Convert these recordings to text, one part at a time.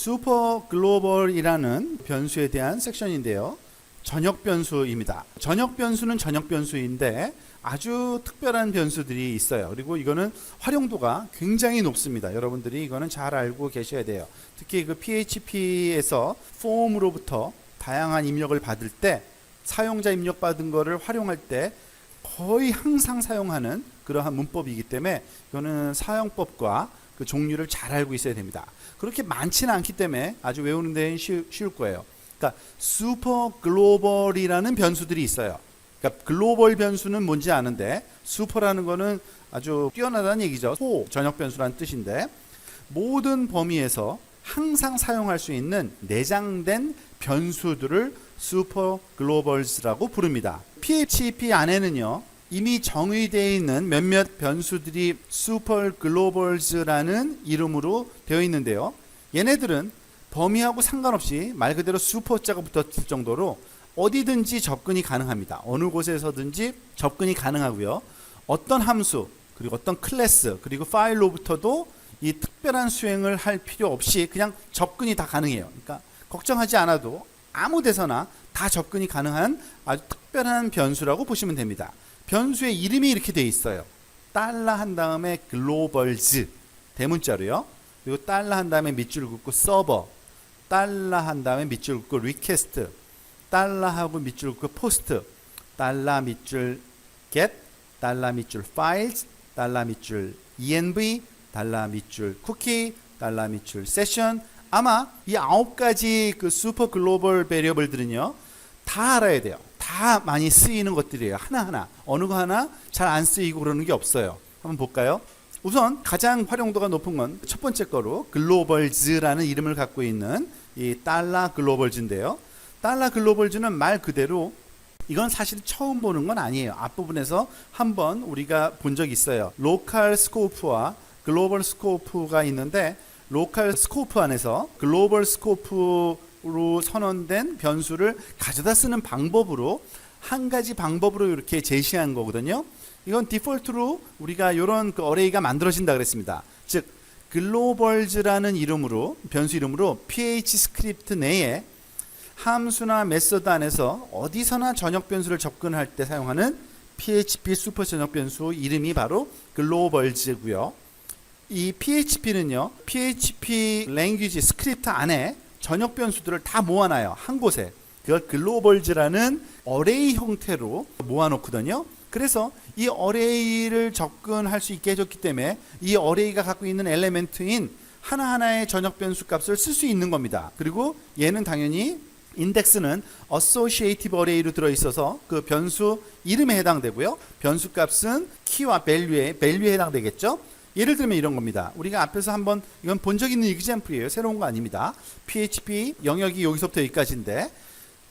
슈퍼 글로벌이라는 변수에 대한 섹션인데요. 전역 변수입니다. 전역 변수는 전역 변수인데 아주 특별한 변수들이 있어요. 그리고 이거는 활용도가 굉장히 높습니다. 여러분들이 이거는 잘 알고 계셔야 돼요. 특히 그 PHP에서 폼으로부터 다양한 입력을 받을 때 사용자 입력 받은 거를 활용할 때 거의 항상 사용하는 그러한 문법이기 때문에 이거는 사용법과 그 종류를 잘 알고 있어야 됩니다. 그렇게 많지는 않기 때문에 아주 외우는 데는 쉬울 거예요. 그러니까 슈퍼 글로벌이라는 변수들이 있어요. 그러니까 글로벌 변수는 뭔지 아는데 슈퍼라는 거는 아주 뛰어나다는 얘기죠. 전역 변수라는 뜻인데 모든 범위에서 항상 사용할 수 있는 내장된 변수들을 슈퍼 글로벌스라고 부릅니다. PHP 안에는요 이미 정의되어 있는 몇몇 변수들이 슈퍼 글로벌즈라는 이름으로 되어 있는데요. 얘네들은 범위하고 상관없이 말 그대로 슈퍼자가 붙었을 정도로 어디든지 접근이 가능합니다. 어느 곳에서든지 접근이 가능하고요. 어떤 함수, 그리고 어떤 클래스, 그리고 파일로부터도 이 특별한 수행을 할 필요 없이 그냥 접근이 다 가능해요. 그러니까 걱정하지 않아도 아무 데서나 다 접근이 가능한 아주 특별한 변수라고 보시면 됩니다. 변수의 이름이 이렇게 되어 있어요. 달러 한 다음에 글로벌즈 대문자로요. 그리고 달러 한 다음에 밑줄 긋고 서버, 달러 한 다음에 밑줄 긋고 리퀘스트, 달러하고 밑줄 긋고 포스트, 달러 밑줄 get, 달러 밑줄 files, 달러 밑줄 env, 달러 밑줄 쿠키, 달러 밑줄 세션. 아마 이 9가지 그 슈퍼 글로벌 베리어블들은요 다 알아야 돼요. 다 많이 쓰이는 것들이에요. 하나하나. 어느 거 하나 잘 안 쓰이고 그러는 게 없어요. 한번 볼까요? 우선 가장 활용도가 높은 건 첫 번째 거로 글로벌즈라는 이름을 갖고 있는 이 달러 글로벌즈인데요. 달러 글로벌즈는 말 그대로 이건 사실 처음 보는 건 아니에요. 앞부분에서 한번 우리가 본 적이 있어요. 로컬 스코프와 글로벌 스코프가 있는데 로컬 스코프 안에서 글로벌 스코프로 선언된 변수를 가져다 쓰는 방법으로 한 가지 방법으로 이렇게 제시한 거거든요. 이건 디폴트로 우리가 이런 그 어레이가 만들어진다 그랬습니다. 즉 글로벌즈라는 이름으로 변수 이름으로 PH 스크립트 내에 함수나 메서드 안에서 어디서나 전역 변수를 접근할 때 사용하는 PHP 슈퍼 전역 변수 이름이 바로 글로벌즈고요. 이 PHP는요, PHP 랭귀지 스크립트 안에 전역 변수들을 다 모아놔요. 한 곳에. 그걸 글로벌즈라는 어레이 형태로 모아놓거든요. 그래서 이 어레이를 접근할 수 있게 해줬기 때문에 이 어레이가 갖고 있는 엘리멘트인 하나하나의 전역 변수 값을 쓸 수 있는 겁니다. 그리고 얘는 당연히 인덱스는 associative array로 들어있어서 그 변수 이름에 해당되고요. 변수 값은 키와 밸류에 해당되겠죠. 예를 들면 이런 겁니다. 우리가 앞에서 한번 이건 본 적 있는 example이에요. 새로운 거 아닙니다. PHP 영역이 여기서부터 여기까지인데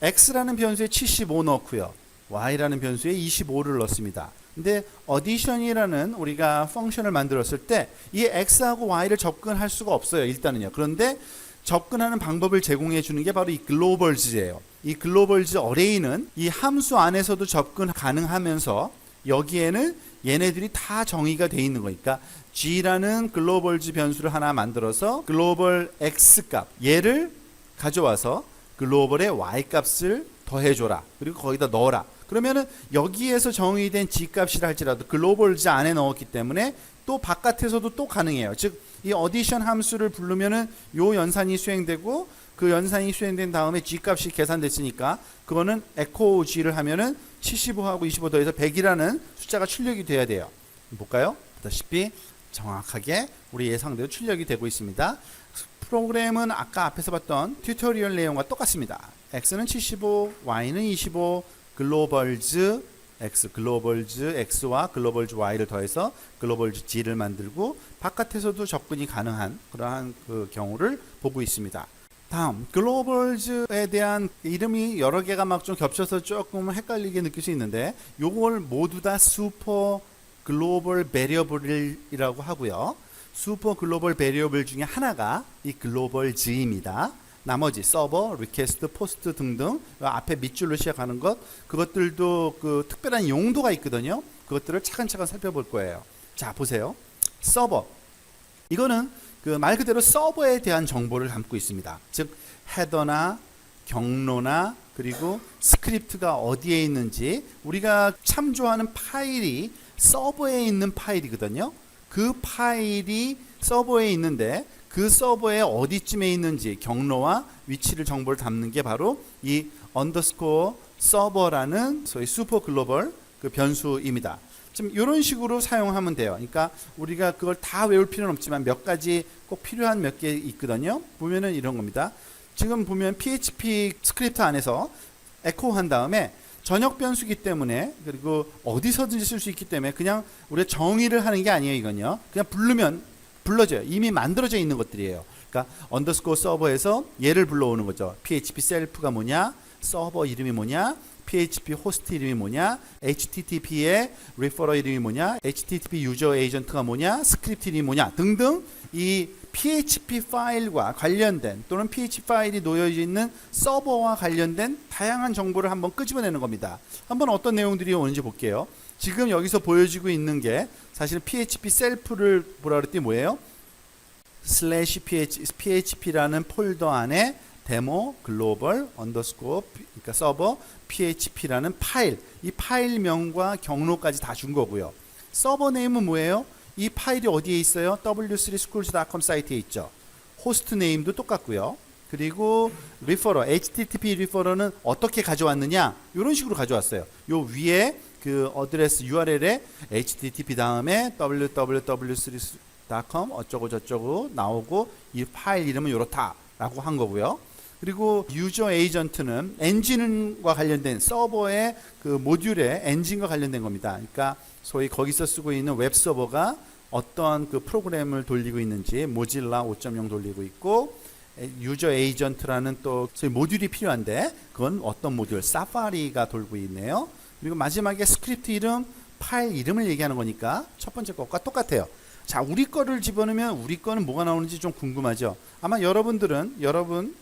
x라는 변수에 75 넣고요. y라는 변수에 25를 넣습니다. 근데 addition이라는 우리가 펑션을 만들었을 때 이 x하고 y를 접근할 수가 없어요. 일단은요. 그런데 접근하는 방법을 제공해 주는 게 바로 이 글로벌즈예요. 이 글로벌즈 어레이는 이 함수 안에서도 접근 가능하면서 여기에는 얘네들이 다 정의가 돼 있는 거니까 g라는 글로벌즈 변수를 하나 만들어서 글로벌 x 값 얘를 가져와서 글로벌의 y 값을 더해줘라. 그리고 거기다 넣어라. 그러면은 여기에서 정의된 g 값이라 할지라도 글로벌즈 안에 넣었기 때문에 또 바깥에서도 또 가능해요. 즉 이 어디션 함수를 부르면은 요 연산이 수행되고 그 연산이 수행된 다음에 g 값이 계산됐으니까 그거는 에코 g를 하면은 75하고 25 더해서 100이라는 숫자가 출력이 돼야 돼요. 볼까요? 보다시피 정확하게 우리 예상대로 출력이 되고 있습니다. 프로그램은 아까 앞에서 봤던 튜토리얼 내용과 똑같습니다. x는 75, y는 25, 글로벌즈 x, 글로벌즈 x와 글로벌즈 y를 더해서 글로벌즈 g를 만들고 바깥에서도 접근이 가능한 그러한 그 경우를 보고 있습니다. 다음 글로벌즈에 대한 이름이 여러 개가 막 좀 겹쳐서 조금 헷갈리게 느낄 수 있는데 요걸 모두 다 슈퍼 글로벌 베리어블이라고 하고요. 슈퍼 글로벌 베리어블 중에 하나가 이 글로벌즈입니다. 나머지 서버, 리퀘스트, 포스트 등등 앞에 밑줄로 시작하는 그것들도 그 특별한 용도가 있거든요. 그것들을 차근차근 살펴볼 거예요. 자, 보세요. 서버. 이거는 그 말 그대로 서버에 대한 정보를 담고 있습니다. 즉 헤더나 경로나 그리고 스크립트가 어디에 있는지, 우리가 참조하는 파일이 서버에 있는 파일이거든요. 그 파일이 서버에 있는데 그 서버에 어디쯤에 있는지 경로와 위치를 정보를 담는 게 바로 이 언더스코어 서버라는 소위 슈퍼 글로벌 그 변수입니다. 지금 이런 식으로 사용하면 돼요. 그러니까 우리가 그걸 다 외울 필요는 없지만 몇 가지 꼭 필요한 몇 개 있거든요. 보면은 이런 겁니다. 지금 보면 PHP 스크립트 안에서 에코한 다음에 전역 변수기 때문에, 그리고 어디서든지 쓸 수 있기 때문에 그냥 우리가 정의를 하는 게 아니에요. 이건요, 그냥 부르면 불러져요. 이미 만들어져 있는 것들이에요. 그러니까 언더스코어 서버에서 얘를 불러오는 거죠. PHP 셀프가 뭐냐, 서버 이름이 뭐냐, PHP 호스트 이름이 뭐냐, HTTP의 리퍼러 이름이 뭐냐, HTTP 유저 에이전트가 뭐냐, 스크립트 이름이 뭐냐 등등, 이 PHP 파일과 관련된 또는 PHP 파일이 놓여져 있는 서버와 관련된 다양한 정보를 한번 끄집어내는 겁니다. 한번 어떤 내용들이 오는지 볼게요. 지금 여기서 보여지고 있는 게 사실은 PHP 셀프를 뭐라 그랬더니 뭐예요? /php라는 폴더 안에 데모 글로벌 언더스코어 그러니까 서버 php라는 파일, 이 파일명과 경로까지 다 준 거고요. 서버 네임은 뭐예요? 이 파일이 어디에 있어요? w3schools.com 사이트에 있죠. 호스트 네임도 똑같고요. 그리고 리퍼러, HTTP 리퍼러는 어떻게 가져왔느냐? 이런 식으로 가져왔어요. 요 위에 그 어드레스 URL에 HTTP 다음에 www.3schools.com 어쩌고 저쩌고 나오고, 이 파일 이름은 이렇다라고 한 거고요. 그리고 유저 에이전트는 엔진과 관련된 서버의 그 모듈의 엔진과 관련된 겁니다. 그러니까 소위 거기서 쓰고 있는 웹 서버가 어떤 그 프로그램을 돌리고 있는지, 모질라 5.0 돌리고 있고, 유저 에이전트라는 또 소위 모듈이 필요한데 그건 어떤 모듈, 사파리가 돌고 있네요. 그리고 마지막에 스크립트 이름, 파일 이름을 얘기하는 거니까 첫 번째 것과 똑같아요. 자, 우리 거를 집어넣으면 우리 거는 뭐가 나오는지 좀 궁금하죠. 아마 여러분들은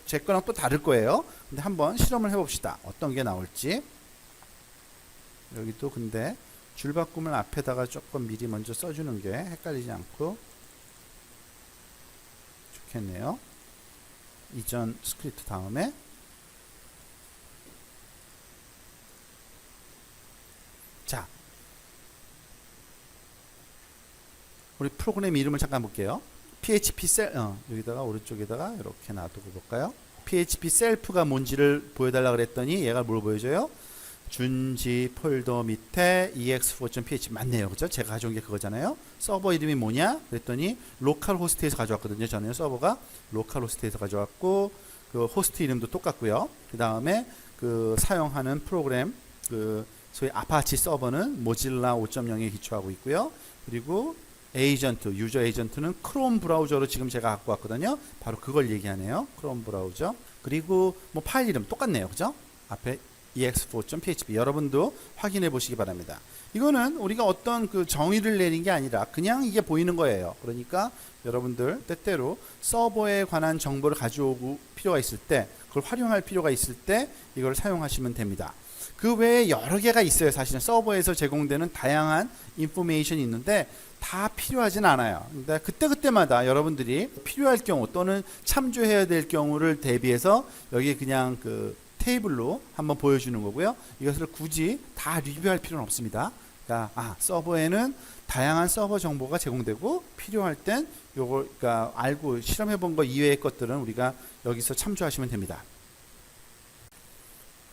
제 거랑 또 다를 거예요. 근데 한번 실험을 해봅시다. 어떤 게 나올지. 여기도 근데 줄바꿈을 앞에다가 조금 미리 먼저 써주는 게 헷갈리지 않고 좋겠네요. 이전 스크립트 다음에 자, 우리 프로그램 이름을 잠깐 볼게요. PHP 여기다가 오른쪽에다가 이렇게 놔두고 볼까요? PHP 셀프가 뭔지를 보여달라 그랬더니 얘가 뭘 보여줘요? 준지 폴더 밑에 ex4.php 맞네요. 그죠? 제가 가져온 게 그거잖아요. 서버 이름이 뭐냐? 그랬더니 로컬 호스트에서 가져왔거든요. 저는 서버가 로컬 호스트에서 가져왔고, 그 호스트 이름도 똑같고요. 그 다음에 그 사용하는 프로그램, 그 소위 아파치 서버는 모질라 5.0에 기초하고 있고요. 그리고 에이전트, 유저 에이전트는 크롬 브라우저로 지금 제가 갖고 왔거든요. 바로 그걸 얘기하네요. 크롬 브라우저. 그리고 뭐 파일 이름 똑같네요. 그죠? 앞에 ex4.php 여러분도 확인해 보시기 바랍니다. 이거는 우리가 어떤 그 정의를 내린 게 아니라 그냥 이게 보이는 거예요. 그러니까 여러분들 때때로 서버에 관한 정보를 가져오고 필요가 있을 때, 그걸 활용할 필요가 있을 때 이걸 사용하시면 됩니다. 그 외에 여러 개가 있어요. 사실은 서버에서 제공되는 다양한 인포메이션이 있는데 다 필요하진 않아요. 근데 그때그때마다 여러분들이 필요할 경우 또는 참조해야 될 경우를 대비해서 여기 그냥 그 테이블로 한번 보여주는 거고요. 이것을 굳이 다 리뷰할 필요는 없습니다. 그러니까 서버에는 다양한 서버 정보가 제공되고 필요할 땐 요걸 그러니까 알고 실험해 본 거 이외의 것들은 우리가 여기서 참조하시면 됩니다.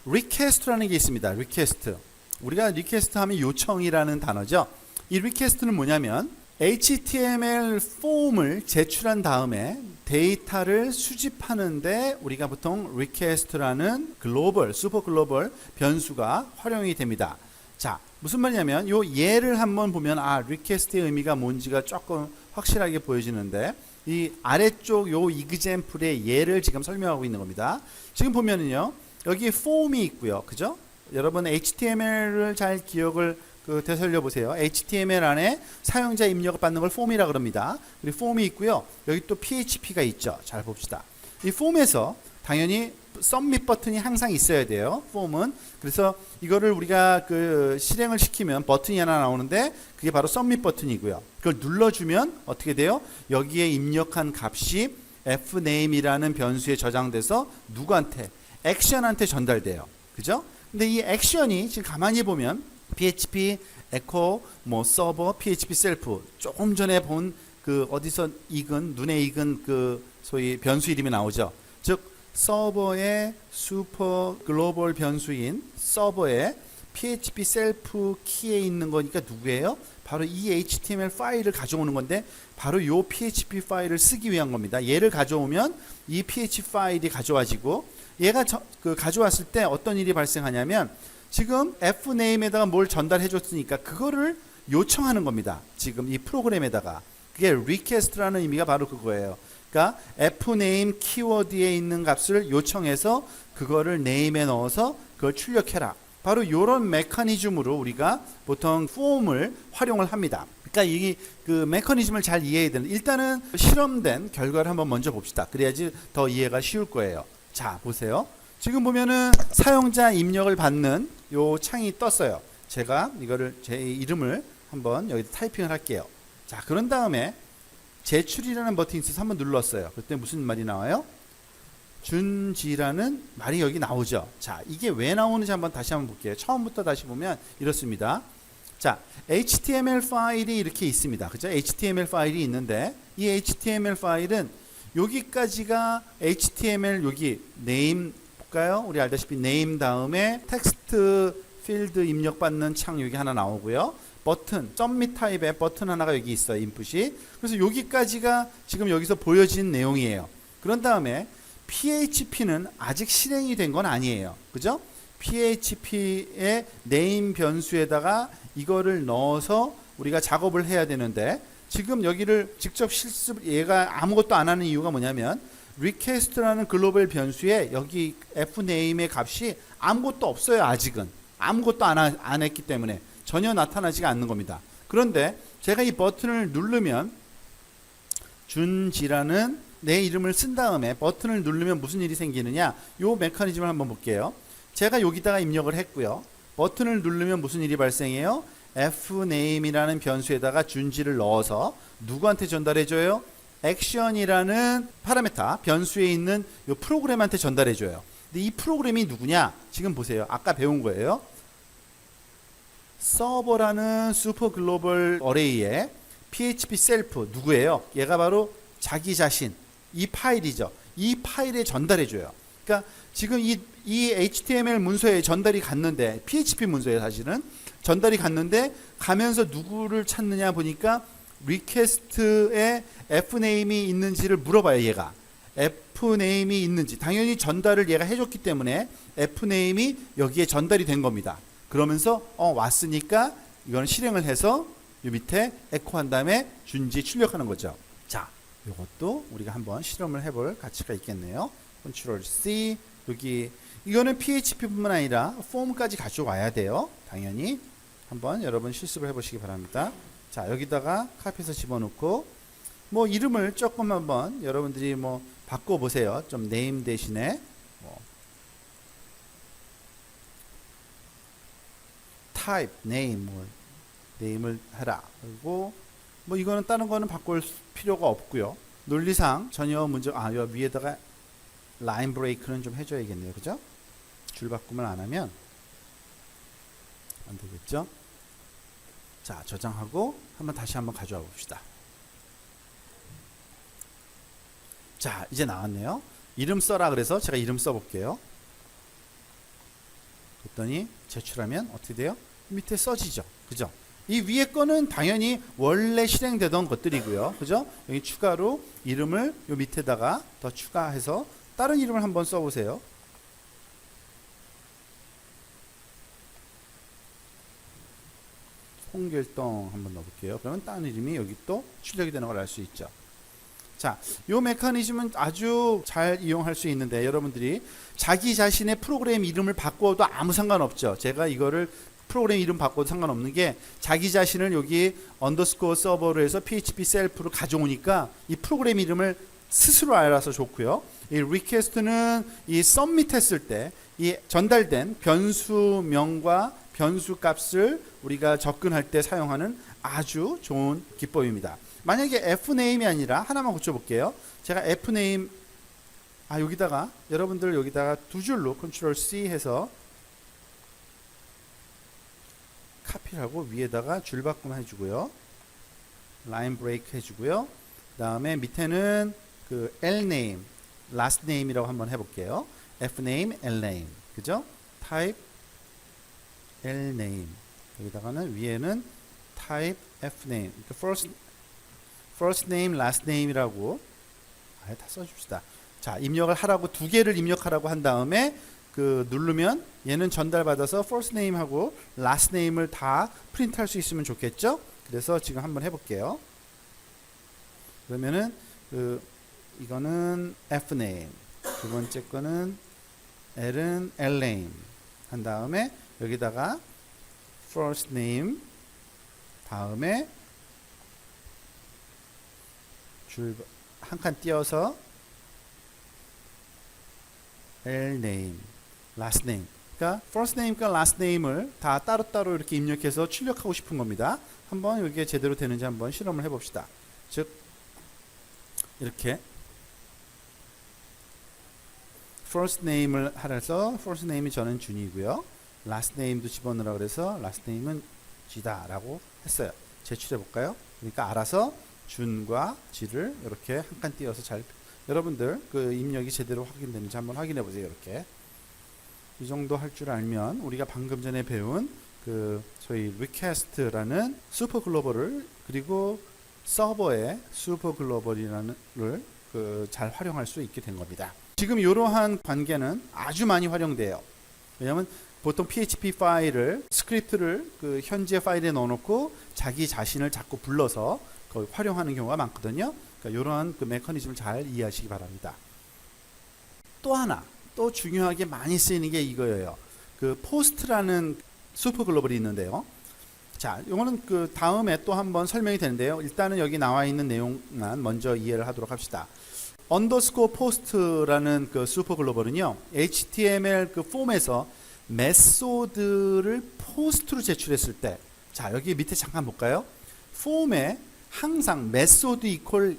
리퀘스트라는 게 있습니다. 리퀘스트. 우리가 리퀘스트 하면 요청이라는 단어죠. 이 리퀘스트는 뭐냐면 HTML 폼을 제출한 다음에 데이터를 수집하는데 우리가 보통 request라는 글로벌, 슈퍼 글로벌 변수가 활용이 됩니다. 자, 무슨 말이냐면 요 예를 한번 보면 request의 의미가 뭔지가 조금 확실하게 보여지는데, 이 아래쪽 요 example의 예를 지금 설명하고 있는 겁니다. 지금 보면은요, 여기 폼이 있고요. 그죠? 여러분 HTML을 잘 기억을 되살려 보세요. HTML 안에 사용자 입력을 받는 걸 폼이라 그럽니다. 그리고 폼이 있고요. 여기 또 PHP가 있죠. 잘 봅시다. 이 폼에서 당연히 submit 버튼이 항상 있어야 돼요. 폼은. 그래서 이거를 우리가 그 실행을 시키면 버튼이 하나 나오는데 그게 바로 submit 버튼이고요. 그걸 눌러주면 어떻게 돼요? 여기에 입력한 값이 fname이라는 변수에 저장돼서 누구한테? 액션한테 전달돼요. 그죠? 근데 이 액션이 지금 가만히 보면 php echo 뭐 서버 php 셀프 조금 전에 본 그 어디서 익은 눈에 익은 그 소위 변수 이름이 나오죠. 즉 서버의 슈퍼 글로벌 변수인 서버의 php 셀프 키에 있는 거니까 누구예요? 바로 이 HTML 파일을 가져오는 건데 바로 이 PHP 파일을 쓰기 위한 겁니다. 얘를 가져오면 이 PHP 파일이 가져와지고 얘가 가져왔을 때 어떤 일이 발생하냐면 지금 fname에다가 뭘 전달해 줬으니까 그거를 요청하는 겁니다. 지금 이 프로그램에다가 그게 request라는 의미가 바로 그거예요. 그러니까 fname 키워드에 있는 값을 요청해서 그거를 name에 넣어서 그걸 출력해라. 바로 이런 메커니즘으로 우리가 보통 폼을 활용을 합니다. 그러니까 이 그 메커니즘을 잘 이해해야 되는. 일단은 실험된 결과를 한번 먼저 봅시다. 그래야지 더 이해가 쉬울 거예요. 자, 보세요. 지금 보면은 사용자 입력을 받는 요 창이 떴어요. 제가 이거를 제 이름을 한번 여기 타이핑을 할게요. 자, 그런 다음에 제출이라는 버튼이 있어서 한번 눌렀어요. 그때 무슨 말이 나와요? 준지라는 말이 여기 나오죠. 자, 이게 왜 나오는지 다시 한번 볼게요. 처음부터 다시 보면 이렇습니다. 자, HTML 파일이 이렇게 있습니다. 그죠? HTML 파일이 있는데 이 HTML 파일은 여기까지가 HTML 여기 name 볼까요? 우리 알다시피 name 다음에 텍스트 필드 입력받는 창 여기 하나 나오고요. 버튼, submit 타입의 버튼 하나가 여기 있어요. 인풋이. 그래서 여기까지가 지금 여기서 보여진 내용이에요. 그런 다음에 PHP는 아직 실행이 된 건 아니에요. 그죠? PHP의 name 변수에다가 이거를 넣어서 우리가 작업을 해야 되는데 지금 여기를 직접 실습 얘가 아무것도 안 하는 이유가 뭐냐면 request라는 글로벌 변수에 여기 fname의 값이 아무것도 없어요. 아직은. 아무것도 안 했기 때문에 전혀 나타나지가 않는 겁니다. 그런데 제가 이 버튼을 누르면 준지라는 내 이름을 쓴 다음에 버튼을 누르면 무슨 일이 생기느냐? 요 메커니즘을 한번 볼게요. 제가 여기다가 입력을 했고요. 버튼을 누르면 무슨 일이 발생해요? fname이라는 변수에다가 준지를 넣어서 누구한테 전달해줘요? 액션이라는 파라미터 변수에 있는 요 프로그램한테 전달해줘요. 근데 이 프로그램이 누구냐? 지금 보세요. 아까 배운 거예요. 서버라는 슈퍼 글로벌 어레이에 PHP 셀프 누구예요? 얘가 바로 자기 자신 이 파일이죠. 이 파일에 전달해줘요. 그러니까 지금 이 HTML 문서에 전달이 갔는데 PHP 문서에 사실은 전달이 갔는데 가면서 누구를 찾느냐 보니까 리퀘스트에 fname이 있는지를 물어봐요. 얘가 fname이 있는지 당연히 전달을 얘가 해줬기 때문에 fname이 여기에 전달이 된 겁니다. 그러면서 왔으니까 이거는 실행을 해서 이 밑에 에코한 다음에 준지 출력하는 거죠. 자, 이것도 우리가 한번 실험을 해볼 가치가 있겠네요. Ctrl C 여기 이거는 PHP뿐만 아니라 폼까지 가져와야 돼요. 당연히 한번 여러분 실습을 해보시기 바랍니다. 자, 여기다가 카피해서 집어넣고 뭐 이름을 조금 한번 여러분들이 뭐 바꿔보세요. 좀 name 대신에 type, name, name을 해라. 그리고 뭐 이거는 다른 거는 바꿀 필요가 없고요. 논리상 전혀 문제, 여 위에다가 라인 브레이크는 좀 해줘야겠네요. 그죠? 줄 바꿈을 안 하면 안 되겠죠? 자, 저장하고 다시 한번 가져와 봅시다. 자, 이제 나왔네요. 이름 써라 그래서 제가 이름 써볼게요. 그랬더니 제출하면 어떻게 돼요? 밑에 써지죠. 그죠? 이 위에 거는 당연히 원래 실행되던 것들이고요. 그죠? 여기 추가로 이름을 요 밑에다가 더 추가해서 다른 이름을 한번 써보세요. 홍길동 한번 넣어볼게요. 그러면 다른 이름이 여기 또 출력이 되는 걸 알 수 있죠. 자, 요 메커니즘은 아주 잘 이용할 수 있는데 여러분들이 자기 자신의 프로그램 이름을 바꿔도 아무 상관없죠. 제가 이거를 프로그램 이름 바꿔도 상관없는 게 자기 자신을 여기 언더스코어 서버로 해서 PHP 셀프로 가져오니까 이 프로그램 이름을 스스로 알아서 좋고요. 이 request는 이 submit했을 때 이 전달된 변수명과 변수 값을 우리가 접근할 때 사용하는 아주 좋은 기법입니다. 만약에 fname이 아니라 하나만 고쳐볼게요. 제가 fname 여기다가 여러분들 여기다가 두 줄로 컨트롤 C 해서 카피를 하고 위에다가 줄 바꿈 해주고요. 라인 브레이크 해주고요. 그 다음에 밑에는 그 lname, lastname이라고 한번 해볼게요. fname, lname, 그죠? type lname. 여기다가는 위에는 type fname. first name, last name이라고 다 써줍시다. 자, 입력을 하라고 두 개를 입력하라고 한 다음에 그 누르면 얘는 전달받아서 first name하고 last name을 다 프린트할 수 있으면 좋겠죠? 그래서 지금 한번 해볼게요. 그러면은 이거는 fname, 두 번째 거는 l은 lname 한 다음에 여기다가 first name 다음에 줄 한 칸 띄어서 lname, last name. 그러니까 first name과 last name을 다 따로따로 이렇게 입력해서 출력하고 싶은 겁니다. 한번 이게 제대로 되는지 한번 실험을 해봅시다. 즉 이렇게 first name을 하라서 first name이 저는 준이고요. last name도 집어넣으라 그래서 last name은 지다라고 했어요. 제출해 볼까요? 그러니까 알아서 준과 지를 이렇게 한 칸 띄어서 잘 여러분들 그 입력이 제대로 확인되는지 한번 확인해 보세요. 이렇게 이 정도 할 줄 알면 우리가 방금 전에 배운 그 저희 request라는 슈퍼 글로벌을 그리고 서버의 슈퍼 글로벌이라는 그 잘 활용할 수 있게 된 겁니다. 지금 이러한 관계는 아주 많이 활용돼요. 왜냐하면 보통 PHP 파일을 스크립트를 그 현재 파일에 넣어놓고 자기 자신을 자꾸 불러서 거의 활용하는 경우가 많거든요. 그러니까 이러한 그 메커니즘을 잘 이해하시기 바랍니다. 또 하나 또 중요하게 많이 쓰이는 게 이거예요. 그 포스트라는 슈퍼 글로벌이 있는데요. 자, 이거는 그 다음에 또 한번 설명이 되는데요. 일단은 여기 나와 있는 내용만 먼저 이해를 하도록 합시다. 언더스코어 포스트라는 그 슈퍼 글로벌은요, HTML 그 폼에서 메소드를 포스트로 제출했을 때, 자 여기 밑에 잠깐 볼까요? 폼에 항상 메소드 이퀄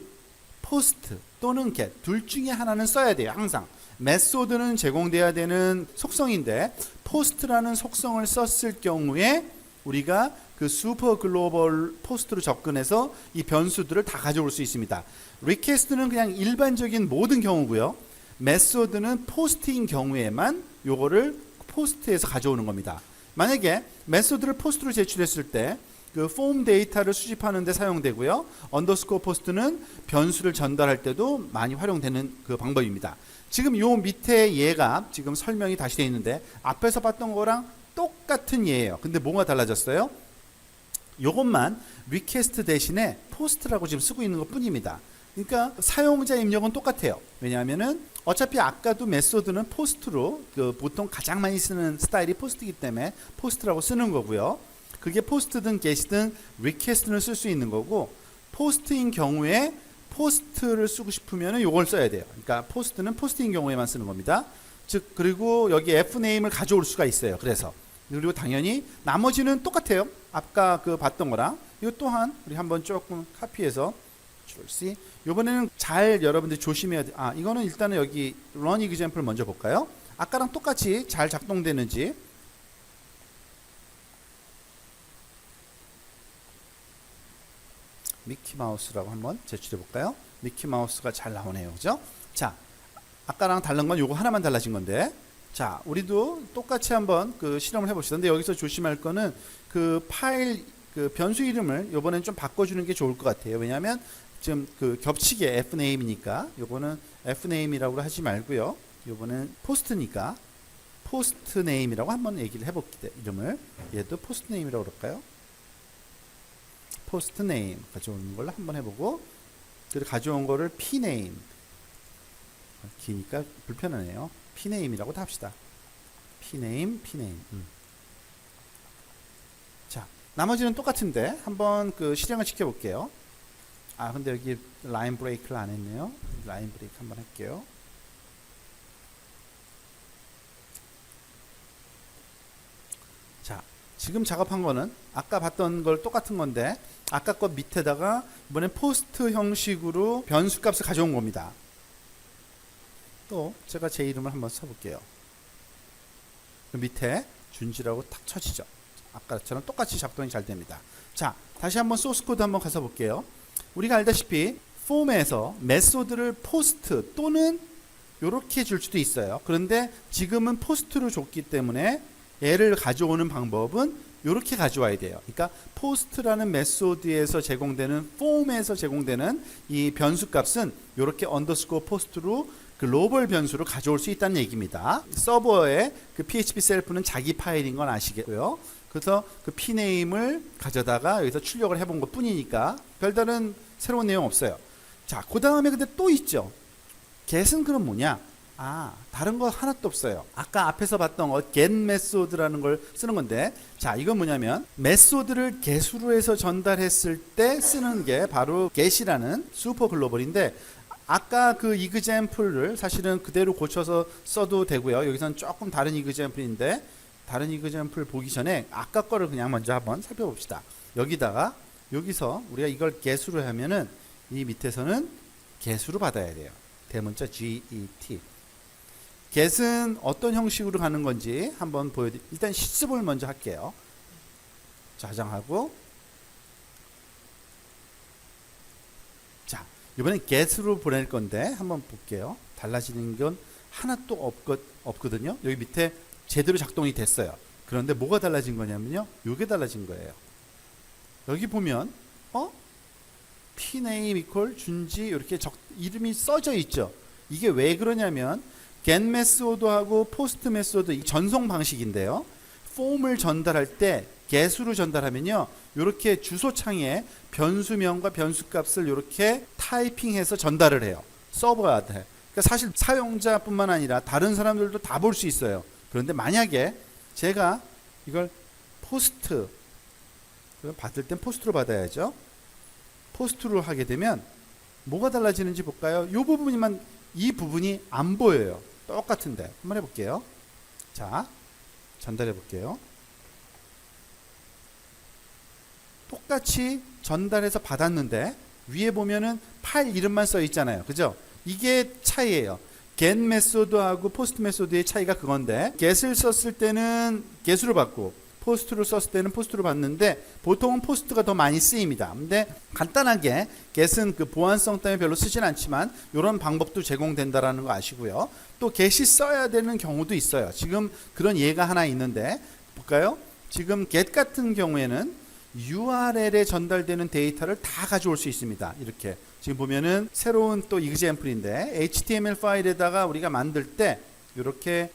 포스트 또는 get 둘 중에 하나는 써야 돼요. 항상 메소드는 제공돼야 되는 속성인데 포스트라는 속성을 썼을 경우에 우리가 그 슈퍼 글로벌 포스트로 접근해서 이 변수들을 다 가져올 수 있습니다. 리퀘스트는 그냥 일반적인 모든 경우고요. 메소드는 포스트인 경우에만 요거를 포스트에서 가져오는 겁니다. 만약에 메소드를 포스트로 제출했을 때 그 폼 데이터를 수집하는 데 사용되고요. 언더스코어 포스트는 변수를 전달할 때도 많이 활용되는 그 방법입니다. 지금 요 밑에 예가 지금 설명이 다시 되어 있는데 앞에서 봤던 거랑 똑같은 예예요. 근데 뭐가 달라졌어요? 요것만 리퀘스트 대신에 포스트라고 지금 쓰고 있는 것 뿐입니다. 그러니까 사용자 입력은 똑같아요. 왜냐하면은 어차피 아까도 메소드는 포스트로 그 보통 가장 많이 쓰는 스타일이 포스트이기 때문에 포스트라고 쓰는 거고요. 그게 포스트든 get이든 리퀘스트는 쓸 수 있는 거고 포스트인 경우에 포스트를 쓰고 싶으면 이걸 써야 돼요. 그러니까 포스트는 포스트인 경우에만 쓰는 겁니다. 즉 그리고 여기 fname을 가져올 수가 있어요. 그래서 그리고 당연히 나머지는 똑같아요. 아까 그 봤던 거랑 이거 또한 우리 한번 조금 카피해서 C 이번에는 잘 여러분들이 조심해야 돼. 이거는 일단은 여기 run example 먼저 볼까요? 아까랑 똑같이 잘 작동되는지 미키마우스라고 한번 제출해 볼까요? 미키마우스가 잘 나오네요. 그죠? 자, 아까랑 다른 건 요거 하나만 달라진 건데 자, 우리도 똑같이 한번 그 실험을 해봅시다. 근데 여기서 조심할 거는 그 파일 그 변수 이름을 요번엔 좀 바꿔주는 게 좋을 것 같아요. 왜냐하면 지금 그 겹치게 fname이니까 요거는 fname이라고 하지 말고요. 요거는 포스트니까 포스트 네임이라고 한번 얘기를 해볼게요. 이름을 얘도 포스트 네임이라고 그럴까요? 포스트 네임 가져오는 걸로 한번 해보고 그리고 가져온 거를 p 네임 기니까 불편하네요. p 네임이라고 합시다. p 네임. 자, 나머지는 똑같은데 한번 그 실행을 시켜볼게요. 근데 여기 라인 브레이크를 안 했네요. 라인 브레이크 한번 할게요. 자, 지금 작업한 거는 아까 봤던 걸 똑같은 건데 아까 것 밑에다가 이번엔 포스트 형식으로 변수 값을 가져온 겁니다. 또 제가 제 이름을 한번 써볼게요. 그 밑에 준지라고 탁 쳐지죠. 아까처럼 똑같이 작동이 잘 됩니다. 자, 다시 한번 소스 코드 한번 가서 볼게요. 우리가 알다시피 폼에서 메소드를 포스트 또는 이렇게 줄 수도 있어요. 그런데 지금은 포스트로 줬기 때문에 얘를 가져오는 방법은 이렇게 가져와야 돼요. 그러니까 포스트라는 메소드에서 제공되는 폼에서 제공되는 이 변수 값은 이렇게 언더스코어 포스트로 글로벌 변수로 가져올 수 있다는 얘기입니다. 서버의 그 PHP 셀프는 자기 파일인 건 아시겠고요. 그래서 그 pname을 가져다가 여기서 출력을 해본 것 뿐이니까 별다른 새로운 내용 없어요. 자, 그 다음에 근데 또 있죠. get은 그럼 뭐냐? 다른 거 하나도 없어요. 아까 앞에서 봤던 get 메소드라는 걸 쓰는 건데, 자, 이건 뭐냐면 메소드를 get으로 해서 전달했을 때 쓰는 게 바로 get이라는 슈퍼 글로벌인데, 아까 그 example를 사실은 그대로 고쳐서 써도 되고요. 여기서는 조금 다른 example인데, 다른 example 보기 전에 아까 거를 그냥 먼저 한번 살펴봅시다. 여기서 우리가 이걸 get으로 하면은 이 밑에서는 get으로 받아야 돼요. 대문자 get. get은 어떤 형식으로 가는 건지 한번 보여드릴게요. 일단 실습을 먼저 할게요. 저장하고, 자, 이번엔 get으로 보낼 건데 한번 볼게요. 달라지는 건 하나도 없거든요. 여기 밑에 제대로 작동이 됐어요. 그런데 뭐가 달라진 거냐면요, 요게 달라진 거예요. 여기 보면 pname equal 준지 이렇게 이름이 써져 있죠. 이게 왜 그러냐면 get 메소드하고 post 메소드 전송 방식인데요. 폼을 전달할 때 get으로 전달하면요, 이렇게 주소창에 변수명과 변수값을 이렇게 타이핑해서 전달을 해요. 서버한테. 그러니까 사실 사용자뿐만 아니라 다른 사람들도 다 볼 수 있어요. 그런데 만약에 제가 이걸 포스트 받을 땐 포스트로 받아야죠. 포스트로 하게 되면 뭐가 달라지는지 볼까요? 이 부분이 안 보여요. 똑같은데 한번 해볼게요. 자, 전달해 볼게요. 똑같이 전달해서 받았는데 위에 보면은 파일 이름만 써 있잖아요. 그죠? 이게 차이예요. get 메소드하고 post 메소드의 차이가 그건데, get을 썼을 때는 get으로 받고 post를 썼을 때는 post로 받는데 보통은 post가 더 많이 쓰입니다. 근데 간단하게 get은 그 보안성 때문에 별로 쓰진 않지만 이런 방법도 제공된다라는 거 아시고요. 또 get이 써야 되는 경우도 있어요. 지금 그런 예가 하나 있는데 볼까요? 지금 get 같은 경우에는 URL에 전달되는 데이터를 다 가져올 수 있습니다. 이렇게 지금 보면은 새로운 또 example인데 HTML 파일에다가 우리가 만들 때 이렇게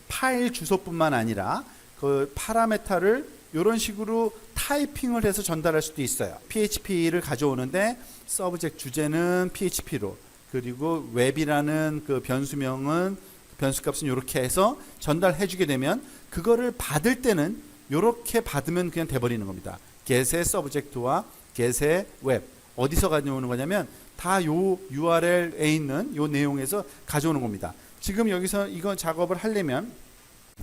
파일 주소뿐만 아니라 그 파라메타를 이런 식으로 타이핑을 해서 전달할 수도 있어요. PHP를 가져오는데 서브젝트 주제는 PHP로, 그리고 웹이라는 그 변수명은 변수값은 이렇게 해서 전달해 주게 되면 그거를 받을 때는 이렇게 받으면 그냥 돼버리는 겁니다. get의 서브젝트와 get의 웹 어디서 가져오는 거냐면 다 요 URL에 있는 요 내용에서 가져오는 겁니다. 지금 여기서 이거 작업을 하려면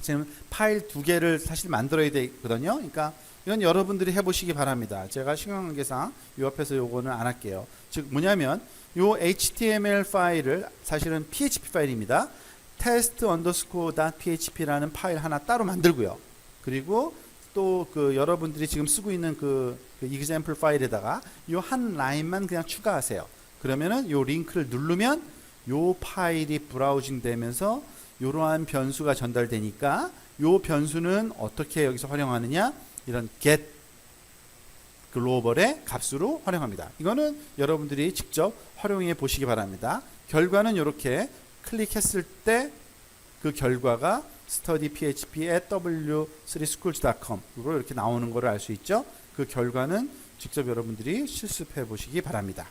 지금 파일 2개를 사실 만들어야 되거든요. 그러니까 이건 여러분들이 해보시기 바랍니다. 제가 시간 관계상 요 앞에서 요거는 안 할게요. 즉 뭐냐면 요 HTML 파일을 사실은 PHP 파일입니다. test_.php라는 파일 하나 따로 만들고요. 그리고 또 그 여러분들이 지금 쓰고 있는 그 example 파일에다가 요 한 라인만 그냥 추가하세요. 그러면은 요 링크를 누르면 요 파일이 브라우징 되면서 이러한 변수가 전달되니까 요 변수는 어떻게 여기서 활용하느냐, 이런 get 글로벌의 값으로 활용합니다. 이거는 여러분들이 직접 활용해 보시기 바랍니다. 결과는 이렇게 클릭했을 때 그 결과가 studyphp@w3schools.com 으로 이렇게 나오는 거를 알 수 있죠. 그 결과는 직접 여러분들이 실습해 보시기 바랍니다.